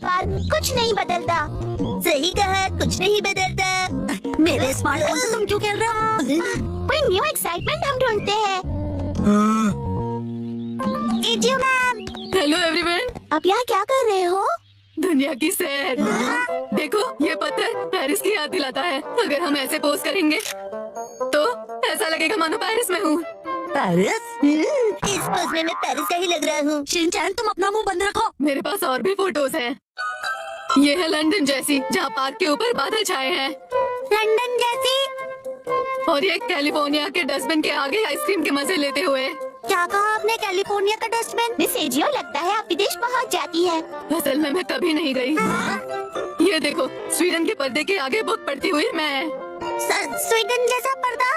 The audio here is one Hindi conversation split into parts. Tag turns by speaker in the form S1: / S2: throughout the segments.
S1: पार कुछ नहीं बदलता।
S2: सही कहा, कुछ नहीं बदलता।
S1: मेरे स्मार्टफोन से तुम क्यों खेल रहे हो? कोई न्यू एक्साइटमेंट हम ढूंढते हैं। मैम।
S3: Hello everyone.
S1: अब यहाँ क्या कर रहे हो?
S3: दुनिया की सैर। देखो ये पत्थर पेरिस की याद दिलाता है। अगर हम ऐसे पोज करेंगे तो ऐसा लगेगा मानो पेरिस में हूँ।
S2: पेरिस? इस पोज में मैं पेरिस का ही लग रहा हूँ।
S1: शिनचैन तुम अपना मुंह बंद रखो।
S3: मेरे पास और भी फोटोज हैं। ये है लंदन जैसी, जहाँ पार्क के ऊपर बादल छाए हैं।
S1: लंदन जैसी?
S3: और ये कैलिफोर्निया के डस्टबिन के आगे आइसक्रीम के मजे लेते हुए।
S1: क्या कहा आपने? कैलिफोर्निया का डस्टबिन? मिस एजियो, लगता है आप विदेश पहुँच जाती है।
S3: असल में मैं कभी नहीं गई। ये देखो, स्वीडन के पर्दे के आगे बुक पढ़ती हुई मैं।
S1: स्वीडन जैसा पर्दा?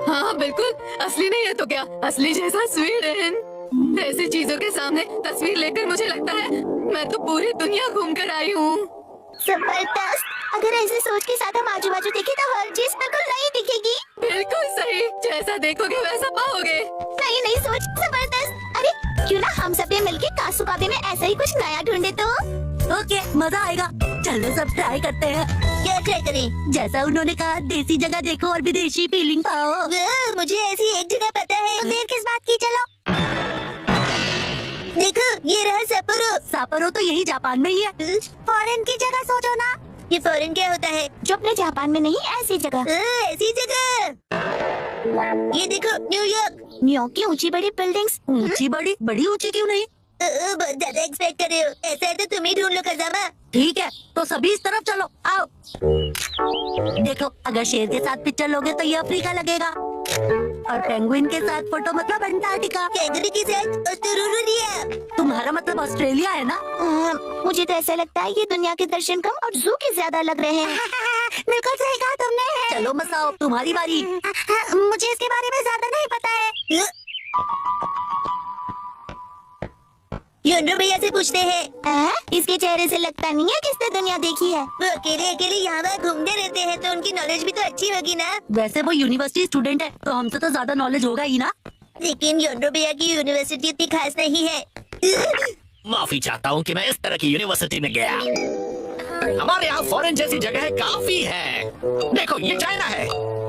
S3: हाँ बिल्कुल, असली नहीं है तो क्या, असली जैसा स्वीडन। ऐसी चीजों के सामने तस्वीर लेकर मुझे लगता है मैं तो पूरी दुनिया घूम कर आई हूँ।
S1: जबरदस्त। अगर ऐसे सोच के साथ हम आजू बाजू देखें तो हर चीज बिल्कुल नई दिखेगी।
S3: बिल्कुल सही, जैसा देखोगे वैसा पाओगे।
S1: नई नई सोच, जबरदस्त। अरे क्यों ना हम सब मिलके कासुकाबे में ऐसा ही कुछ नया ढूंढे तो? ओके, मजा आएगा। चलो सब ट्राई करते हैं।
S2: क्या ट्राई करें?
S1: जैसा उन्होंने कहा, देसी जगह देखो और विदेशी फीलिंग पाओ।
S2: मुझे ऐसी एक जगह पता है।
S1: तो देर किस बात की, चलो।
S2: देखो, ये रहा सपोरो।
S1: सापोरो तो यही जापान में ही है। फॉरेन की जगह सोचो ना।
S2: ये फॉरेन क्या होता है?
S1: जो अपने जापान में नहीं, ऐसी जगह।
S2: ऐसी जगह। ये देखो, न्यूयॉर्क।
S1: न्यूयॉर्क की ऊंची बड़ी बिल्डिंग्स। ऊंची बड़ी? बड़ी ऊंची क्यों नहीं?
S2: बहुत ज्यादा एक्सपेक्ट कर रहे हो। ऐसा है तो तुम ही ढूंढ लो खजामा।
S1: ठीक है, तो सभी इस तरफ चलो, आओ। देखो, अगर शेर के साथ पिक्चर लोगे तो ये अफ्रीका लगेगा, और पेंगुइन के साथ फोटो मतलब अंटार्कटिका।
S2: कैंगरू के साथ ऑस्ट्रेलिया।
S1: तुम्हारा मतलब ऑस्ट्रेलिया है ना? मुझे तो ऐसा लगता है ये दुनिया के दर्शन कम और जू के ज्यादा लग रहे हैं। बिल्कुल सही कहा तुमने। चलो मसाओ, तुम्हारी बारी। मुझे इसके बारे में ज्यादा नहीं पता है।
S2: योंडो भैया से पूछते हैं।
S1: इसके चेहरे से लगता नहीं है किसने दुनिया देखी है।
S2: वो अकेले अकेले यहाँ वहाँ घूमते रहते हैं तो उनकी नॉलेज भी तो अच्छी होगी ना।
S1: वैसे वो यूनिवर्सिटी स्टूडेंट है तो हमसे तो ज्यादा नॉलेज होगा ही ना।
S2: लेकिन योंडो भैया की यूनिवर्सिटी इतनी खास नहीं है।
S4: माफी चाहता हूँ कि मैं इस तरह की यूनिवर्सिटी में गया। हमारे यहाँ फॉरेन जैसी जगह काफी है। देखो, ये चाइना है,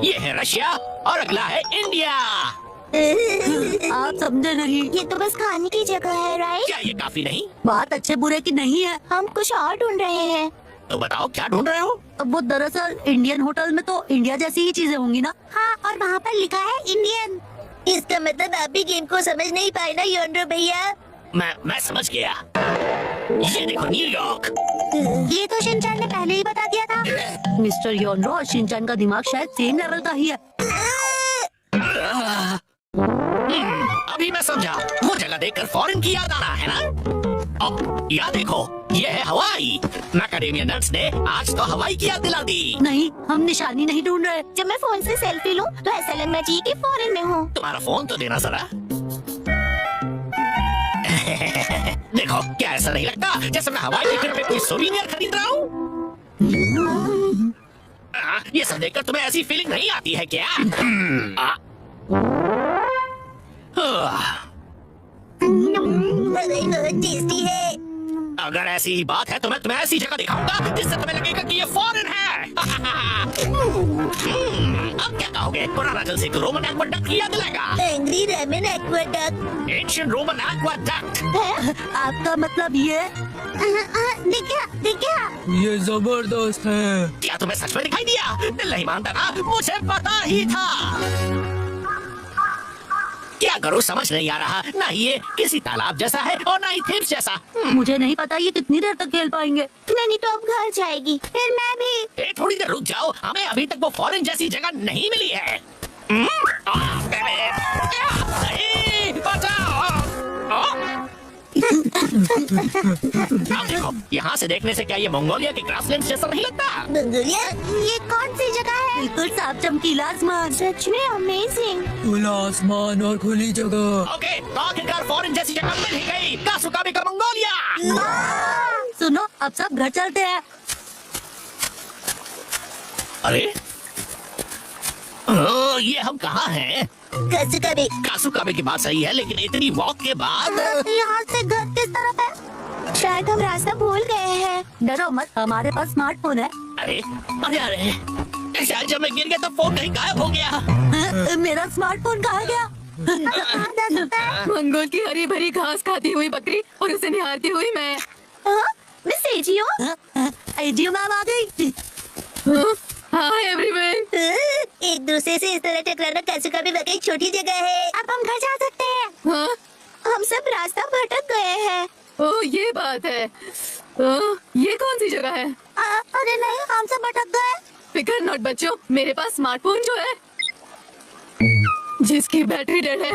S4: ये है रशिया और अगला है इंडिया।
S1: आप समझे नहीं, ये तो बस खाने की जगह है, राइट?
S4: क्या ये काफी नहीं?
S1: बात अच्छे बुरे की नहीं है, हम कुछ और ढूंढ रहे हैं।
S4: तो बताओ क्या ढूंढ रहे हो?
S1: वो दरअसल इंडियन होटल में तो इंडिया जैसी ही चीजें होंगी ना। हाँ, और वहाँ पर लिखा है इंडियन।
S2: इसका मतलब आप भी गेम को समझ नहीं पाए ना योंडो भैया।
S4: मैं समझ गया। ये देखो, न्यूयॉर्क।
S1: ये तो शिनचैन ने पहले ही बता दिया था। मिस्टर योंडो और शिनचैन का दिमाग शायद सेम लेवल का ही है।
S4: अभी मैं समझा, वो जगह देखकर फॉरेन की याद आ रहा है ना। अब यहाँ देखो, ये है हवाई। मैकाडेमिया नट्स ने आज तो हवाई की याद दिला दी।
S1: नहीं, हम निशानी नहीं ढूंढ रहे। जब मैं फोन से सेल्फी लूं तो ऐसा लगना चाहिए कि फॉरेन में हूँ।
S4: तुम्हारा फोन तो देना जरा। देखो, क्या ऐसा नहीं लगता जैसे मैं हवाई टिकट पे कोई सोवीनियर खरीद रहा हूँ? ये सब देखकर तुम्हें ऐसी फीलिंग नहीं आती है क्या?
S2: बहुत टेस्टी है।
S4: अगर ऐसी ही बात है तो मैं तुम्हें ऐसी जगह दिखाऊंगा जिससे तुम्हें लगेगा कि ये फॉरेन है। अब क्या कहोगे? पुराना जलसे को रोमन एक्वाडक्ट की याद दिलाएगा।
S2: Angry ramen aqueduct.
S4: Ancient Roman aqueduct.
S1: आपका मतलब ये? देखिए,
S5: ये जबरदस्त है।
S4: क्या तुम्हें सच में दिखाई दिया? दिल नहीं मानता ना, मुझे पता ही था। क्या करूं समझ नहीं आ रहा। ना ही ये किसी तालाब जैसा है और ना ही थेम्स जैसा।
S1: मुझे नहीं पता ये कितनी देर तक खेल पाएंगे। नहीं तो अब घर जाएगी, फिर मैं भी।
S4: थोड़ी देर रुक जाओ, हमें अभी तक वो फॉरेन जैसी जगह नहीं मिली है। अब देखो, यहाँ से देखने से क्या ये मंगोलिया के ग्रासलैंड जैसा नहीं लगता?
S2: मंगोलिया?
S1: ये कौन सी जगह है? बिल्कुल साफ चमकीला आसमान। सच में अमेजिंग।
S5: खुला आसमान और खुली जगह।
S4: ओके, तो आखिरकार फॉरेन जैसी जगह मिल ही गई। कासुकाबे का मंगोलिया।
S1: सुनो, अब सब घर चलते हैं।
S4: अरे ये हम कहाँ हैं? कासुकाबे की बात सही है, लेकिन इतनी वॉक के बाद
S1: यहाँ से घर किस तरफ है? शायद हम रास्ता भूल गए हैं। डरो मत, हमारे पास स्मार्टफोन है।
S4: अरे अरे अरे, ऐसे आज जब मैं गिर गया तो फोन कहीं गायब हो गया।
S1: मेरा स्मार्टफोन कहाँ गया?
S3: मंगोल की हरी भरी घास खाती हुई बकरी और उसे निहारती हुई मैं।
S1: मिस एजियो, एजियो मैम आ गई।
S3: Hi everyone.
S2: एक दूसरे से इस तरह टकराना कासुका भी वाकई छोटी जगह है।
S1: अब हम घर जा सकते हैं।
S3: हाँ,
S1: हम सब रास्ता भटक गए हैं।
S3: ओह ये बात है। ये कौन सी जगह है?
S1: अरे नहीं, हम सब भटक गए।
S3: फिकर नॉट बच्चों, मेरे पास स्मार्टफोन जो है जिसकी बैटरी डेड है।